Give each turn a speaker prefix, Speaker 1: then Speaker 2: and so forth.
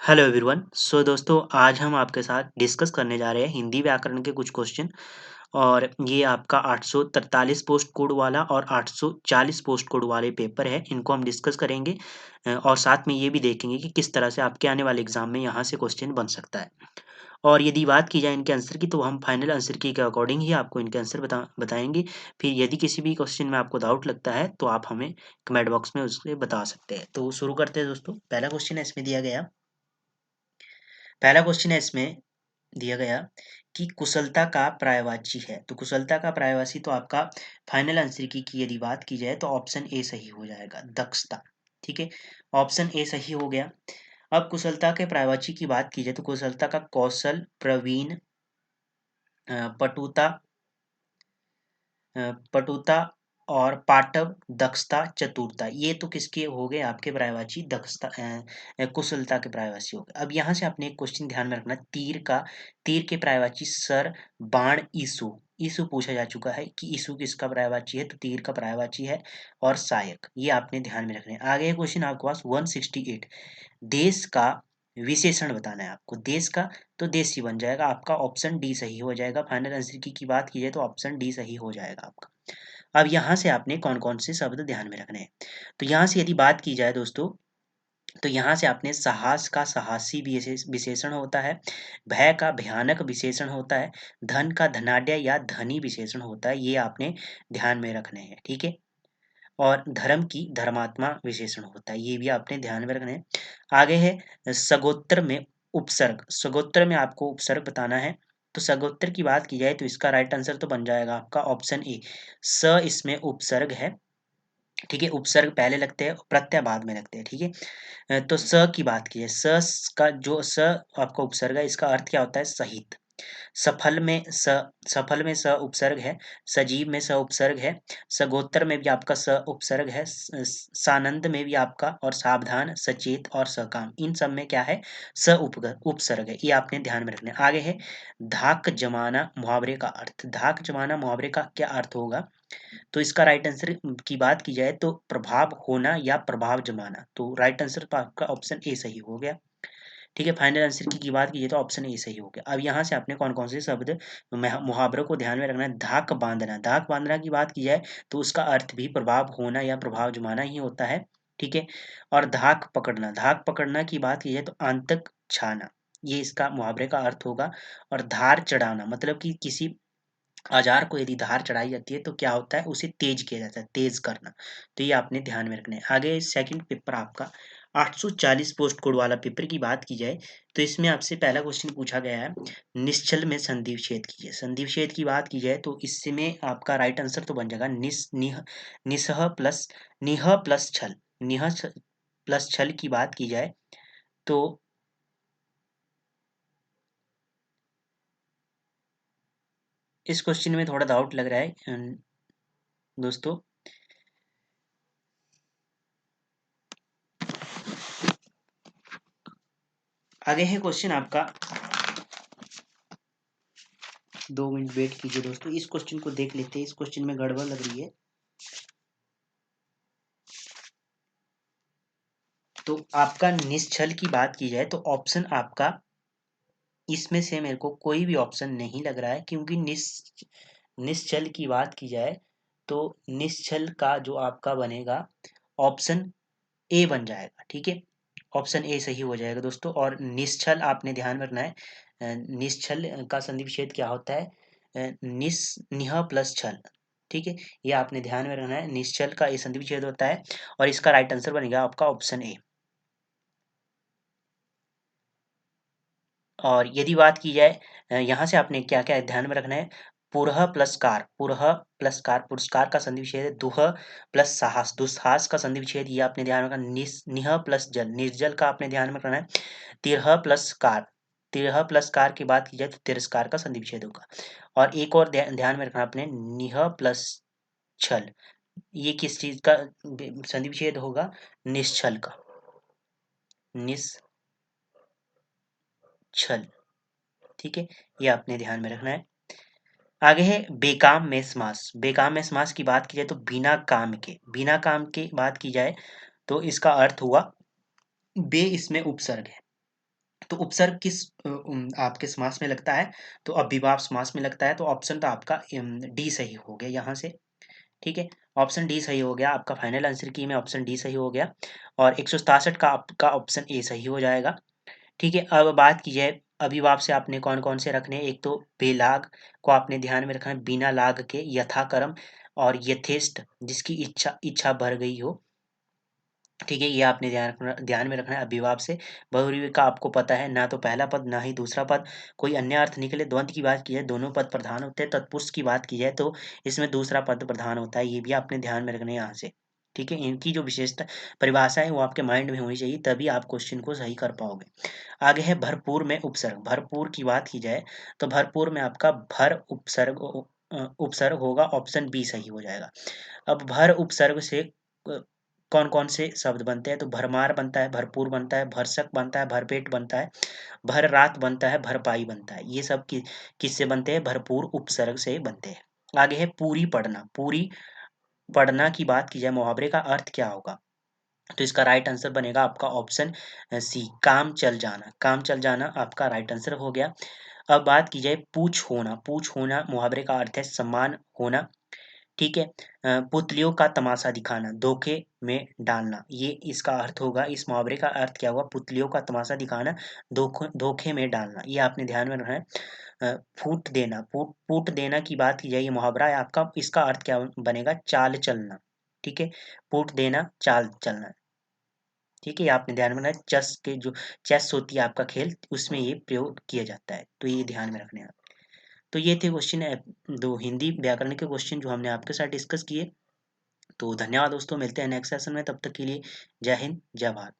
Speaker 1: Hello everyone. सो दोस्तों, आज हम आपके साथ डिस्कस करने जा रहे हैं हिंदी व्याकरण के कुछ क्वेश्चन। और ये आपका 843 पोस्ट कोड वाला और 840 पोस्ट कोड वाले पेपर है, इनको हम डिस्कस करेंगे। और साथ में ये भी देखेंगे कि किस तरह से आपके आने वाले एग्जाम में यहाँ से क्वेश्चन बन सकता है। और यदि बात की जाए इनके आंसर की, तो हम फाइनल आंसर की के अकॉर्डिंग ही आपको इनके आंसर बताएंगे। फिर यदि किसी भी क्वेश्चन में आपको डाउट लगता है तो आप हमें कमेंट बॉक्स में उससे बता सकते हैं। तो शुरू करते हैं दोस्तों। पहला क्वेश्चन है इसमें दिया गया। पहला क्वेश्चन है इसमें दिया गया कि कुशलता का पर्यायवाची है। तो कुशलता का पर्यायवाची तो आपका फाइनल आंसर की यदि बात की जाए तो ऑप्शन ए सही हो जाएगा, दक्षता। ठीक है, ऑप्शन ए सही हो गया। अब कुशलता के पर्यायवाची की बात की जाए तो कुशलता का कौशल, प्रवीण, पटुता, पटुता और पाटव, दक्षता, चतुरता, ये तो किसके हो गए आपके पर्यायवाची, दक्षता कुशलता के पर्यायवाची हो गए। अब यहाँ से आपने एक क्वेश्चन ध्यान में रखना, तीर के पर्यायवाची सर, बाण, ईसु। ईसु पूछा जा चुका है कि ईसु किसका पर्यायवाची है, तो तीर का पर्यायवाची है। और सहायक, ये आपने ध्यान में रखना है। आगे क्वेश्चन आपके पास 168, देश का विशेषण बताना है आपको। देश का तो देशी बन जाएगा आपका, ऑप्शन डी सही हो जाएगा। फाइनल आंसर की बात की जाए तो ऑप्शन डी सही हो जाएगा आपका। अब यहाँ से आपने कौन कौन से शब्द ध्यान में रखने हैं। तो यहाँ से यदि बात की जाए दोस्तों, तो यहाँ से आपने साहस का साहसी विशेषण होता है, भय का भयानक विशेषण होता है, धन का धनाढ्य या धनी विशेषण होता है, ये आपने ध्यान में रखने हैं। ठीक है, और धर्म की धर्मात्मा विशेषण होता है, ये भी आपने ध्यान में रखना है। आगे है सगोत्र में उपसर्ग। सगोत्र में आपको उपसर्ग बताना है। तो सगोत्र की बात की जाए तो इसका राइट आंसर तो बन जाएगा आपका ऑप्शन ए, स इसमें उपसर्ग है। ठीक है, उपसर्ग पहले लगते हैं, प्रत्यय बाद में लगते हैं। ठीक है, तो स की बात की जाए, का जो स आपका उपसर्ग है, इसका अर्थ क्या होता है, सहित। सफल में स उपसर्ग है। सजीव में स उपसर्ग है। सगोत्र में भी आपका स उपसर्ग है। सानंद में भी आपका, और सावधान, सचेत और सकाम, इन सब में क्या है, उपसर्ग है, ये आपने ध्यान में रखना है। आगे है धाक जमाना मुहावरे का अर्थ। धाक जमाना मुहावरे का क्या अर्थ होगा, तो इसका राइट आंसर की बात की जाए तो प्रभाव होना या प्रभाव जमाना। तो राइट आंसर तो आपका ऑप्शन ए सही हो गया। ठीक है, फाइनल आंसर की बात कीजिए तो ऑप्शन ए सही हो गया। अब यहाँ से आपने कौन कौन से शब्द मुहावरों को ध्यान में रखना है। धाक बांधना, धाक बांधना की बात की जाए तो उसका अर्थ भी प्रभाव होना या प्रभाव जमाना ही होता है। ठीक है, और धाक पकड़ना, धाक पकड़ना की बात की जाए तो आंतक छाना, ये इसका मुहावरे का अर्थ होगा। और धार चढ़ाना मतलब कि किसी औजार को यदि धार चढ़ाई जाती है तो क्या होता है, उसे तेज किया जाता है, तेज करना। तो ये आपने ध्यान में रखना है। आगे सेकंड पेपर आपका 840 पोस्ट कोड वाला पेपर की बात की जाए तो इसमें आपसे पहला क्वेश्चन पूछा गया है, निश्चल में संधि विच्छेद कीजिए। संधि विच्छेद की बात की जाए तो इसमें आपका राइट आंसर तो बन जाएगा निसह प्लस निह प्लस छल। प्लस छल की बात की जाए तो इस क्वेश्चन में थोड़ा डाउट लग रहा है दोस्तों। आगे है क्वेश्चन आपका, 2 मिनट वेट कीजिए दोस्तों, इस क्वेश्चन को देख लेते हैं, इस क्वेश्चन में गड़बड़ लग रही है। तो आपका निश्चल की बात की जाए तो ऑप्शन आपका इसमें से मेरे को कोई भी ऑप्शन नहीं लग रहा है, क्योंकि निश्चल की बात की जाए तो निश्चल का जो आपका बनेगा ऑप्शन ए बन जाएगा। ठीक है, ऑप्शन ए सही हो जाएगा दोस्तों। और निश्चल आपने ध्यान में रखना है, निश्चल का संधि विच्छेद क्या होता है, निह प्लस छल। ठीक है, ये आपने ध्यान में रखना है, निश्चल का ये संधि विच्छेद होता है। और इसका राइट आंसर बनेगा आपका ऑप्शन ए। और यदि बात की जाए यहाँ से आपने क्या क्या ध्यान में रखना है, पुरह प्लस कार, पुरह प्लस कार, पुरस्कार का संधि विच्छेद है। दुह प्लस साहस, दुस्साहस का संधि विच्छेद, ये आपने ध्यान में रखना। निह प्लस जल, निर्जल का आपने ध्यान में रखना है। तिरह प्लस कार, तिरह प्लस कार की बात की जाए तो तिरस्कार का संधि विच्छेद होगा। और एक और ध्यान में रखना आपने, निह प्लस छल, ये किस चीज का संधि विच्छेद होगा, निश्चल का, निश्चल। ठीक है, ये आपने ध्यान में रखना है। आगे है बेकाम में समास। बेकाम में समास की बात की जाए तो बिना काम के, बिना काम के बात की जाए तो इसका अर्थ हुआ बे, इसमें उपसर्ग है। तो उपसर्ग आपके समास में लगता है, तो अव्ययभाव समास में लगता है, तो ऑप्शन तो आपका डी सही हो गया यहाँ से। ठीक है, ऑप्शन डी सही हो गया आपका। फाइनल आंसर की में ऑप्शन डी सही हो गया और 167 का आपका ऑप्शन ए सही हो जाएगा। ठीक है, अब बात की जाए अभिभाव से आपने कौन कौन से रखने हैं। एक तो बेलाग को आपने ध्यान में रखना है, बिना लाग के, यथाक्रम और यथेष्ट, जिसकी इच्छा इच्छा भर गई हो। ठीक है, ये आपने ध्यान में रखना है अभिभाव से। बहुव्रीहि का आपको पता है, ना तो पहला पद ना ही दूसरा पद कोई अन्य अर्थ निकले। द्वंद्व की बात की जाए दोनों पद प्रधान होते हैं। तत्पुरुष की बात की जाए तो इसमें दूसरा पद प्रधान होता है, ये भी आपने ध्यान में रखना है यहाँ से। ठीक है, इनकी जो विशेषता परिभाषा है वो आपके माइंड में होनी चाहिए, तभी आप क्वेश्चन को सही कर पाओगे। आगे है भरपूर में उपसर्ग। भरपूर की बात की जाए तो भरपूर में आपका भर उपसर्ग होगा, ऑप्शन बी सही हो जाएगा। अब भर उपसर्ग से कौन कौन से शब्द बनते हैं, तो भरमार बनता है, भरपूर बनता है, भरसक बनता है, भरपेट बनता है, भर रात बनता है, भरपाई बनता है। ये सब किससे बनते हैं, भरपूर उपसर्ग से बनते हैं। आगे है पूरी पढ़ना। पूरी पढ़ना की बात की जाए मुहावरे का अर्थ क्या होगा, तो इसका राइट आंसर बनेगा आपका ऑप्शन सी, काम चल जाना। काम चल जाना आपका राइट आंसर हो गया। अब बात की जाए पूछ होना। पूछ होना मुहावरे का अर्थ है सम्मान होना। ठीक है, पुतलियों का तमाशा दिखाना, धोखे में डालना, ये इसका अर्थ होगा। इस मुहावरे का अर्थ क्या हुआ, पुतलियों का तमाशा दिखाना, धोखे में डालना, ये आपने ध्यान में रखना है। फूट देना, फूट देना की बात की जाए, ये मुहावरा है आपका, इसका अर्थ क्या बनेगा, चाल चलना। ठीक है, फूट देना, चाल चलना। ठीक है, ये आपने ध्यान में रखना है। चेस होती है आपका खेल, उसमें ये प्रयोग किया जाता है, तो ये ध्यान में रखने हैं आप। तो ये थे क्वेश्चन, दो हिंदी व्याकरण के क्वेश्चन जो हमने आपके साथ डिस्कस किए। तो धन्यवाद दोस्तों, मिलते हैं नेक्स्ट सेशन में, तब तक के लिए जय हिंद जय भारत।